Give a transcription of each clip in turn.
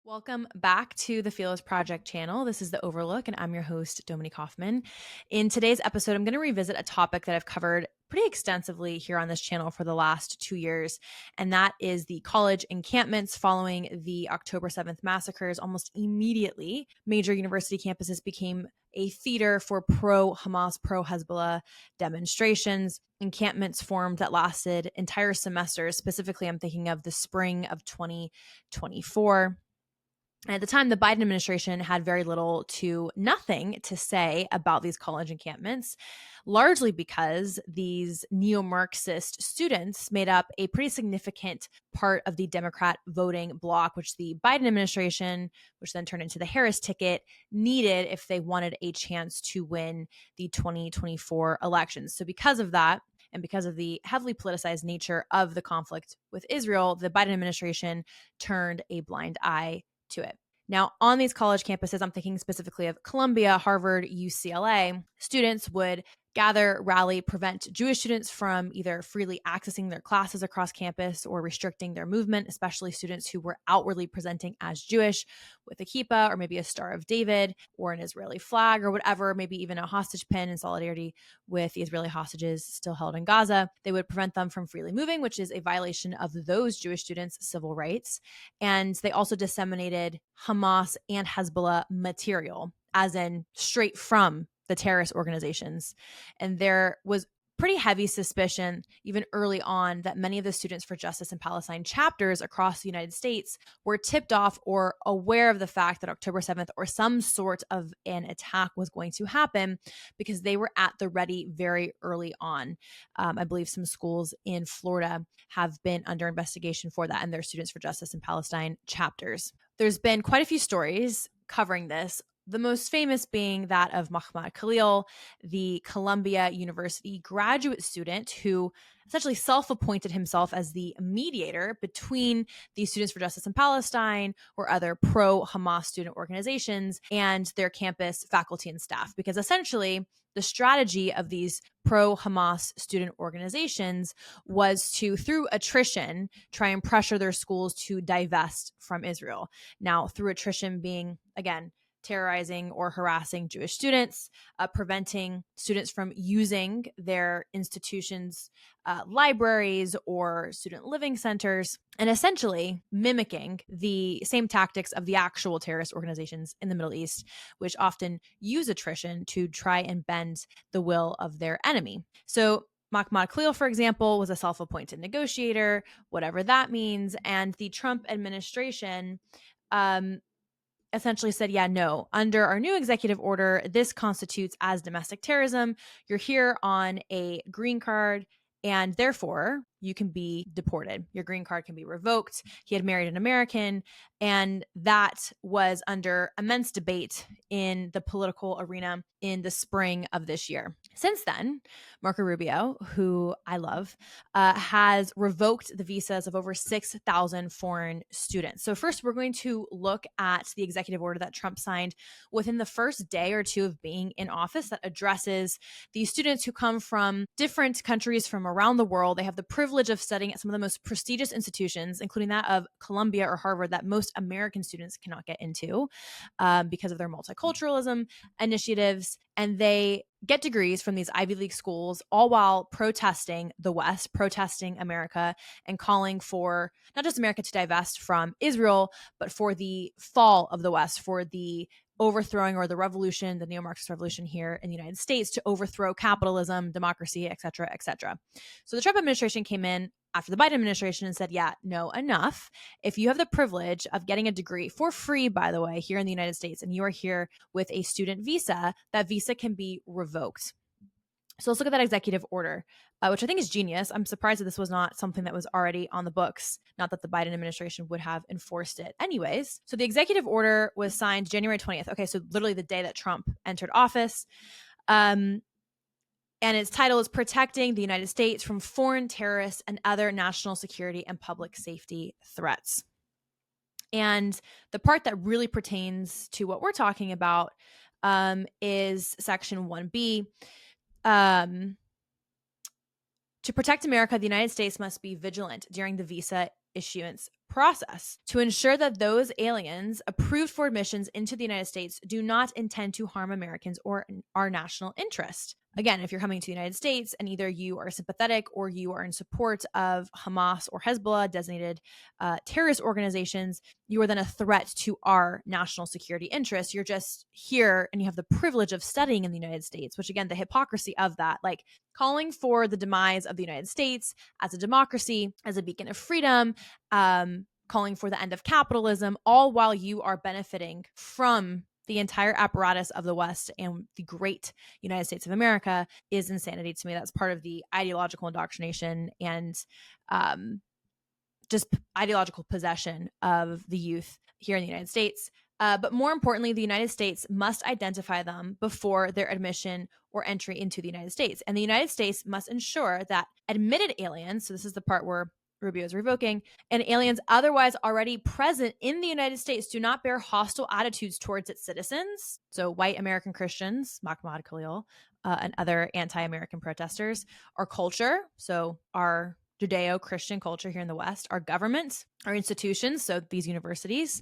Welcome back to the Fearless Project channel. This is The Overlook, and I'm your host, Dominique Hoffman. In today's episode, I'm going to revisit a topic that I've covered pretty extensively here on this channel for the last 2 years, and that is the college encampments following the October 7th massacres. Almost immediately, major university campuses became a theater for pro-Hamas, pro-Hezbollah demonstrations. Encampments formed that lasted entire semesters. Specifically, I'm thinking of the spring of 2024. And at the time, the Biden administration had very little to nothing to say about these college encampments, largely because these neo-Marxist students made up a pretty significant part of the Democrat voting bloc, which the Biden administration, which then turned into the Harris ticket, needed if they wanted a chance to win the 2024 elections. So because of that, and because of the heavily politicized nature of the conflict with Israel, the Biden administration turned a blind eye to it. Now, on these college campuses, I'm thinking specifically of Columbia, Harvard, UCLA, students would gather, rally, prevent Jewish students from either freely accessing their classes across campus or restricting their movement, especially students who were outwardly presenting as Jewish with a kippah or maybe a Star of David or an Israeli flag or whatever, maybe even a hostage pin in solidarity with the Israeli hostages still held in Gaza. They would prevent them from freely moving, which is a violation of those Jewish students' civil rights. And they also disseminated Hamas and Hezbollah material, as in straight from the terrorist organizations. And there was pretty heavy suspicion, even early on, that many of the Students for Justice in Palestine chapters across the United States were tipped off or aware of the fact that October 7th or some sort of an attack was going to happen because they were at the ready very early on. I believe some schools in Florida have been under investigation for that and their Students for Justice in Palestine chapters. There's been quite a few stories covering this. The most famous being that of Mahmoud Khalil, the Columbia University graduate student who essentially self-appointed himself as the mediator between the Students for Justice in Palestine or other pro-Hamas student organizations and their campus faculty and staff. Because essentially, the strategy of these pro-Hamas student organizations was to, through attrition, try and pressure their schools to divest from Israel. Now, through attrition being, again, terrorizing or harassing Jewish students, preventing students from using their institutions' libraries or student living centers, and essentially mimicking the same tactics of the actual terrorist organizations in the Middle East, which often use attrition to try and bend the will of their enemy. So Mahmoud Khalil, for example, was a self-appointed negotiator, whatever that means, and the Trump administration essentially said, yeah, no, under our new executive order, this constitutes as domestic terrorism. You're here on a green card, and therefore you can be deported. Your green card can be revoked. He had married an American, and that was under immense debate in the political arena in the spring of this year. Since then, Marco Rubio, who I love, has revoked the visas of over 6,000 foreign students. So first, we're going to look at the executive order that Trump signed within the first day or two of being in office that addresses these students who come from different countries from around the world. They have the privilege of studying at some of the most prestigious institutions, including that of Columbia or Harvard, that most American students cannot get into because of their multiculturalism initiatives. And they get degrees from these Ivy League schools, all while protesting the West, protesting America, and calling for not just America to divest from Israel, but for the fall of the West, for the overthrowing or the revolution, the neo-Marxist revolution here in the United States, to overthrow capitalism, democracy, et cetera, et cetera. So the Trump administration came in after the Biden administration and said, yeah, no, enough. If you have the privilege of getting a degree for free, by the way, here in the United States, and you are here with a student visa, that visa can be revoked. So let's look at that executive order, which I think is genius. I'm surprised that this was not something that was already on the books, not that the Biden administration would have enforced it. Anyways, so the executive order was signed January 20th. Okay, so literally the day that Trump entered office. And its title is Protecting the United States from Foreign Terrorists and Other National Security and Public Safety Threats. And the part that really pertains to what we're talking about is Section 1B. To protect America, the United States must be vigilant during the visa issuance process to ensure that those aliens approved for admissions into the United States do not intend to harm Americans or our national interest. Again, if you're coming to the United States and either you are sympathetic or you are in support of Hamas or Hezbollah designated terrorist organizations, you are then a threat to our national security interests. You're just here and you have the privilege of studying in the United States, which again, the hypocrisy of that, like calling for the demise of the United States as a democracy, as a beacon of freedom, calling for the end of capitalism, all while you are benefiting from the entire apparatus of the West and the great United States of America, is insanity to me. That's part of the ideological indoctrination and just ideological possession of the youth here in the United States. But more importantly, the United States must identify them before their admission or entry into the United States. And the United States must ensure that admitted aliens, so this is the part where Rubio is revoking, and aliens otherwise already present in the United States do not bear hostile attitudes towards its citizens. So white American Christians, Mahmoud, Khalil, and other anti-American protesters, our culture, so our Judeo-Christian culture here in the West, our government, our institutions, so these universities,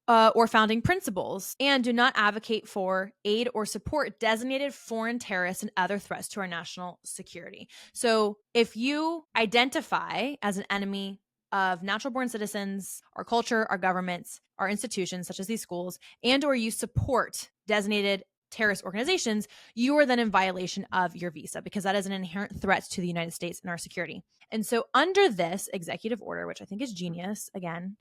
or founding principles, and do not advocate for, aid, or support designated foreign terrorists and other threats to our national security. So if you identify as an enemy of natural-born citizens, our culture, our governments, our institutions, such as these schools, and or you support designated terrorist organizations, you are then in violation of your visa because that is an inherent threat to the United States and our security. And so under this executive order, which I think is genius, again,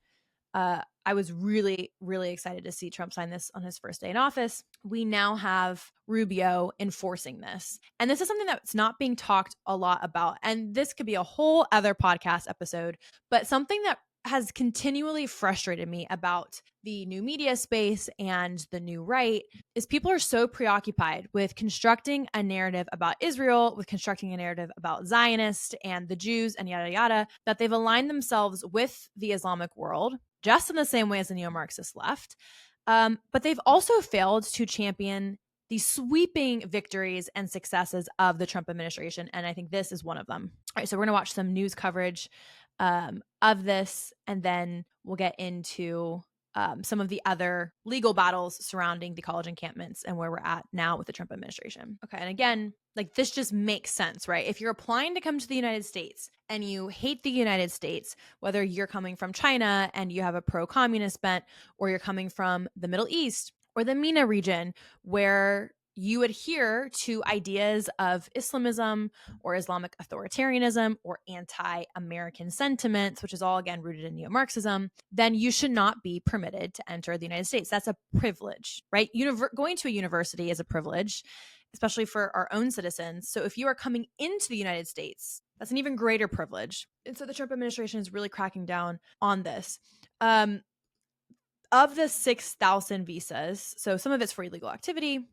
I was really, really excited to see Trump sign this on his first day in office. We now have Rubio enforcing this. And this is something that's not being talked a lot about. And this could be a whole other podcast episode, but something that has continually frustrated me about the new media space and the new right is people are so preoccupied with constructing a narrative about Israel, with constructing a narrative about Zionists and the Jews and yada, yada, that they've aligned themselves with the Islamic world, just in the same way as the neo-Marxist left. But they've also failed to champion the sweeping victories and successes of the Trump administration. And I think this is one of them. All right, so we're going to watch some news coverage of this, and then we'll get into some of the other legal battles surrounding the college encampments and where we're at now with the Trump administration. Okay, and again, like this just makes sense, right? If you're applying to come to the United States and you hate the United States, whether you're coming from China and you have a pro-communist bent, or you're coming from the Middle East or the MENA region where you adhere to ideas of Islamism or Islamic authoritarianism or anti-American sentiments, which is all, again, rooted in neo-Marxism, then you should not be permitted to enter the United States. That's a privilege, right? Going to a university is a privilege, especially for our own citizens. So if you are coming into the United States, that's an even greater privilege. And so the Trump administration is really cracking down on this. Of the 6,000 visas, so some of it's for illegal activity,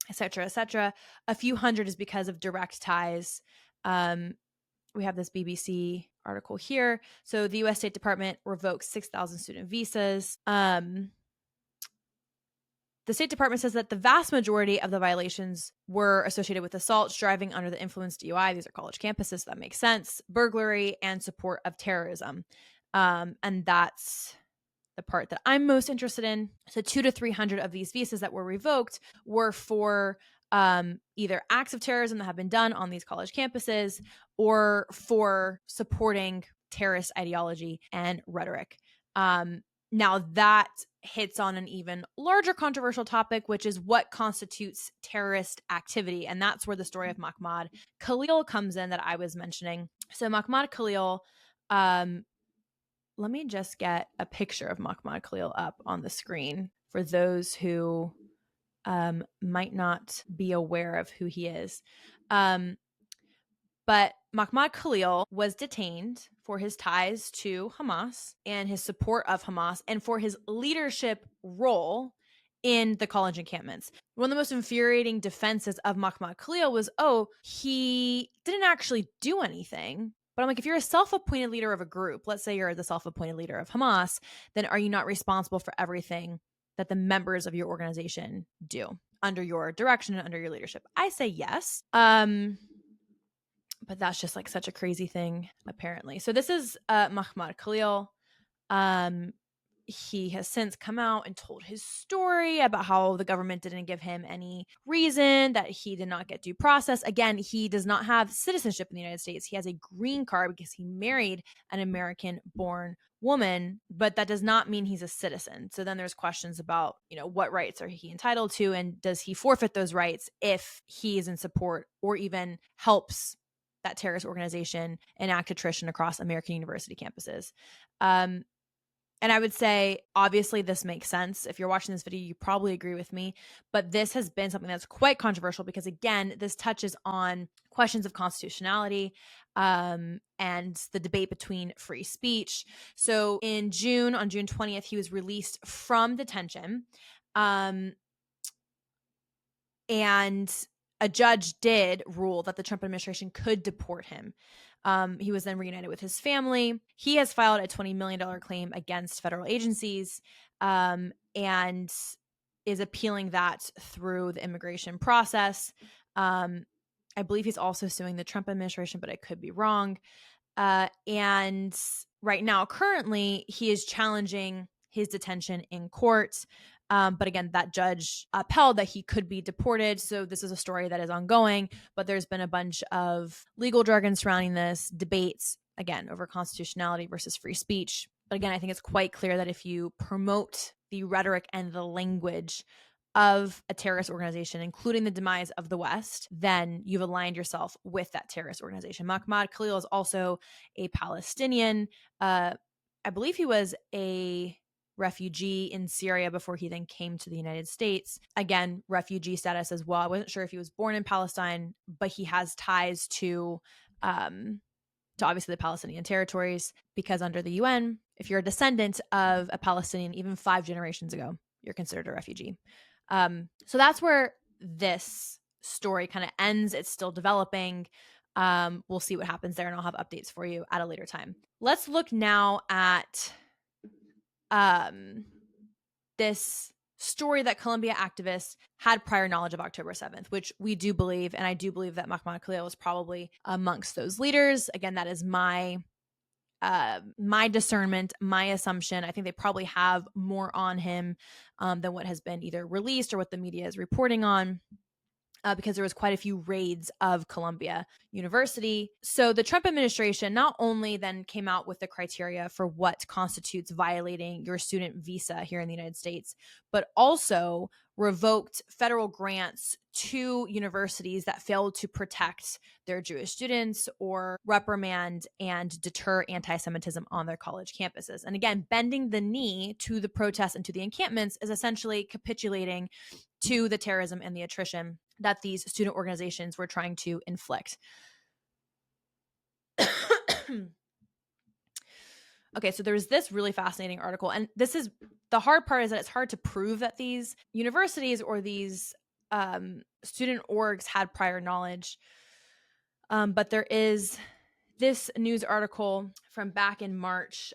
et cetera, a few hundred is because of direct ties. We have this BBC article here. So the U.S. State Department revokes 6,000 student visas. The State Department says that the vast majority of the violations were associated with assaults, driving under the influence, DUI. These are college campuses. That makes sense. Burglary and support of terrorism. And that's the part that I'm most interested in. So 200 to 300 of these visas that were revoked were for either acts of terrorism that have been done on these college campuses or for supporting terrorist ideology and rhetoric. Now that hits on an even larger controversial topic, which is what constitutes terrorist activity. And that's where the story of Mahmoud Khalil comes in that I was mentioning. So Mahmoud Khalil, let me just get a picture of Mahmoud Khalil up on the screen for those who might not be aware of who he is. But Mahmoud Khalil was detained for his ties to Hamas and his support of Hamas and for his leadership role in the college encampments. One of the most infuriating defenses of Mahmoud Khalil was, he didn't actually do anything. But I'm like, if you're a self-appointed leader of a group, let's say you're the self-appointed leader of Hamas, then are you not responsible for everything that the members of your organization do under your direction and under your leadership? I say yes. But that's just like such a crazy thing, apparently. So this is Mahmoud Khalil. He has since come out and told his story about how the government didn't give him any reason, that he did not get due process. Again, he does not have citizenship in the United States. He has a green card because he married an American-born woman, but that does not mean he's a citizen. So then there's questions about, what rights are he entitled to, and does he forfeit those rights if he is in support or even helps that terrorist organization enact attrition across American university campuses. And I would say, obviously, this makes sense. If you're watching this video, you probably agree with me. But this has been something that's quite controversial because, again, this touches on questions of constitutionality and the debate between free speech. So on June 20th, he was released from detention. And a judge did rule that the Trump administration could deport him. He was then reunited with his family. He has filed a $20 million claim against federal agencies and is appealing that through the immigration process. I believe he's also suing the Trump administration, but I could be wrong. And right now, currently, he is challenging his detention in court. But again, that judge upheld that he could be deported. So this is a story that is ongoing, but there's been a bunch of legal jargon surrounding this, debates, again, over constitutionality versus free speech. But again, I think it's quite clear that if you promote the rhetoric and the language of a terrorist organization, including the demise of the West, then you've aligned yourself with that terrorist organization. Mahmoud Khalil is also a Palestinian. I believe he was a refugee in Syria before he then came to the United States. Again, refugee status as well. I wasn't sure if he was born in Palestine, but he has ties to obviously the Palestinian territories, because under the UN, if you're a descendant of a Palestinian, even 5 generations ago, you're considered a refugee. So that's where this story kind of ends. It's still developing. We'll see what happens there, and I'll have updates for you at a later time. Let's look now at this story that Columbia activists had prior knowledge of October 7th, which we do believe, and I do believe that Mahmoud Khalil was probably amongst those leaders. Again, that is my discernment, my assumption. I think they probably have more on him than what has been either released or what the media is reporting on. Because there was quite a few raids of Columbia University. So the Trump administration not only then came out with the criteria for what constitutes violating your student visa here in the United States, but also revoked federal grants to universities that failed to protect their Jewish students or reprimand and deter anti-Semitism on their college campuses. And again, bending the knee to the protests and to the encampments is essentially capitulating to the terrorism and the attrition that these student organizations were trying to inflict. Okay, so there's this really fascinating article, and this is the hard part, is that it's hard to prove that these universities or these student orgs had prior knowledge. But there is this news article from back in March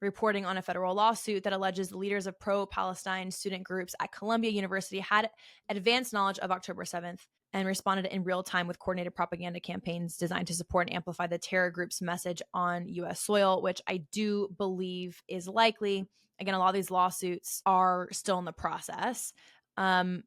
reporting on a federal lawsuit that alleges the leaders of pro-Palestine student groups at Columbia University had advanced knowledge of October 7th and responded in real time with coordinated propaganda campaigns designed to support and amplify the terror group's message on U.S. soil, which I do believe is likely. Again, a lot of these lawsuits are still in the process. And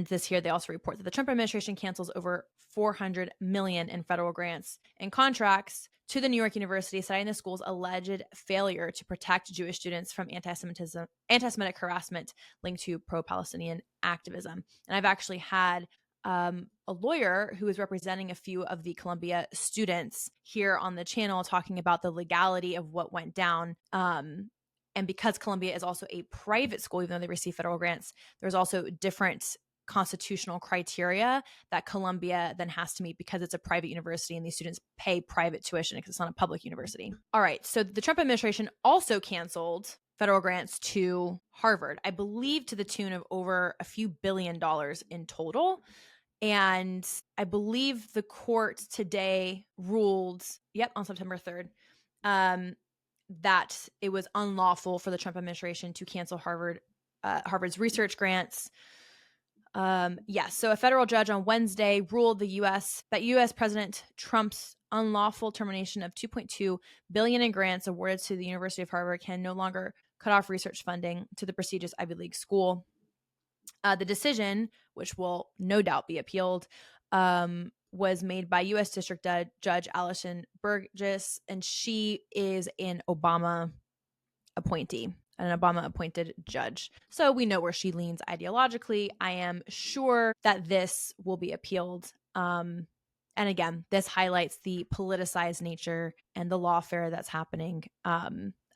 this here, they also report that the Trump administration cancels over $400 million in federal grants and contracts to the New York University, citing the school's alleged failure to protect Jewish students from anti-Semitic harassment linked to pro-Palestinian activism. And I've actually had a lawyer who is representing a few of the Columbia students here on the channel talking about the legality of what went down. And because Columbia is also a private school, even though they receive federal grants, there's also different constitutional criteria that Columbia then has to meet because it's a private university and these students pay private tuition because it's not a public university. All right. So the Trump administration also canceled federal grants to Harvard, I believe to the tune of over a few $1 billion in total. And I believe the court today ruled, on September 3rd, that it was unlawful for the Trump administration to cancel Harvard's research grants. Yes. So a federal judge on Wednesday ruled that U.S. President Trump's unlawful termination of $2.2 billion in grants awarded to the University of Harvard can no longer cut off research funding to the prestigious Ivy League school. The decision, which will no doubt be appealed, was made by U.S. District Judge Allison Burgess, and she is an Obama appointee, an Obama appointed judge. So we know where she leans ideologically. I am sure that this will be appealed. And again, this highlights the politicized nature and the lawfare that's happening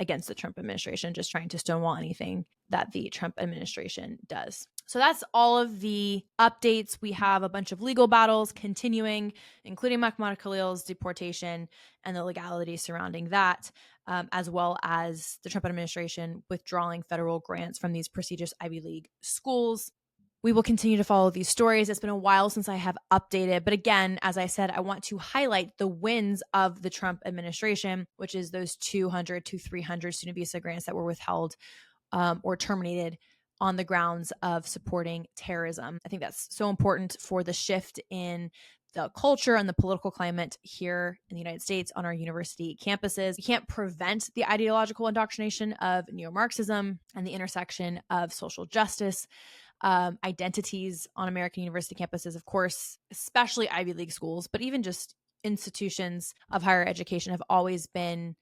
against the Trump administration, just trying to stonewall anything that the Trump administration does. So that's all of the updates. We have a bunch of legal battles continuing, including Mahmoud Khalil's deportation and the legality surrounding that, as well as the Trump administration withdrawing federal grants from these prestigious Ivy League schools. We will continue to follow these stories. It's been a while since I have updated, but again, as I said, I want to highlight the wins of the Trump administration, which is those 200 to 300 student visa grants that were withheld or terminated on the grounds of supporting terrorism. I think that's so important for the shift in the culture and the political climate here in the United States on our university campuses. You can't prevent the ideological indoctrination of neo-Marxism and the intersection of social justice identities on American university campuses, of course, especially Ivy League schools, but even just institutions of higher education have always been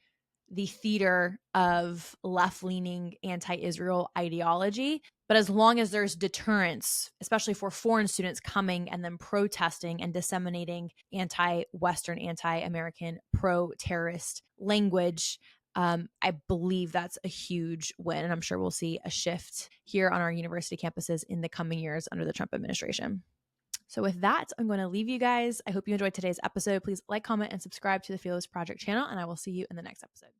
the theater of left-leaning anti-Israel ideology. But as long as there's deterrence, especially for foreign students coming and then protesting and disseminating anti-Western, anti-American, pro-terrorist language, I believe that's a huge win. And I'm sure we'll see a shift here on our university campuses in the coming years under the Trump administration. So with that, I'm going to leave you guys. I hope you enjoyed today's episode. Please like, comment, and subscribe to the Fearless Project channel, and I will see you in the next episode.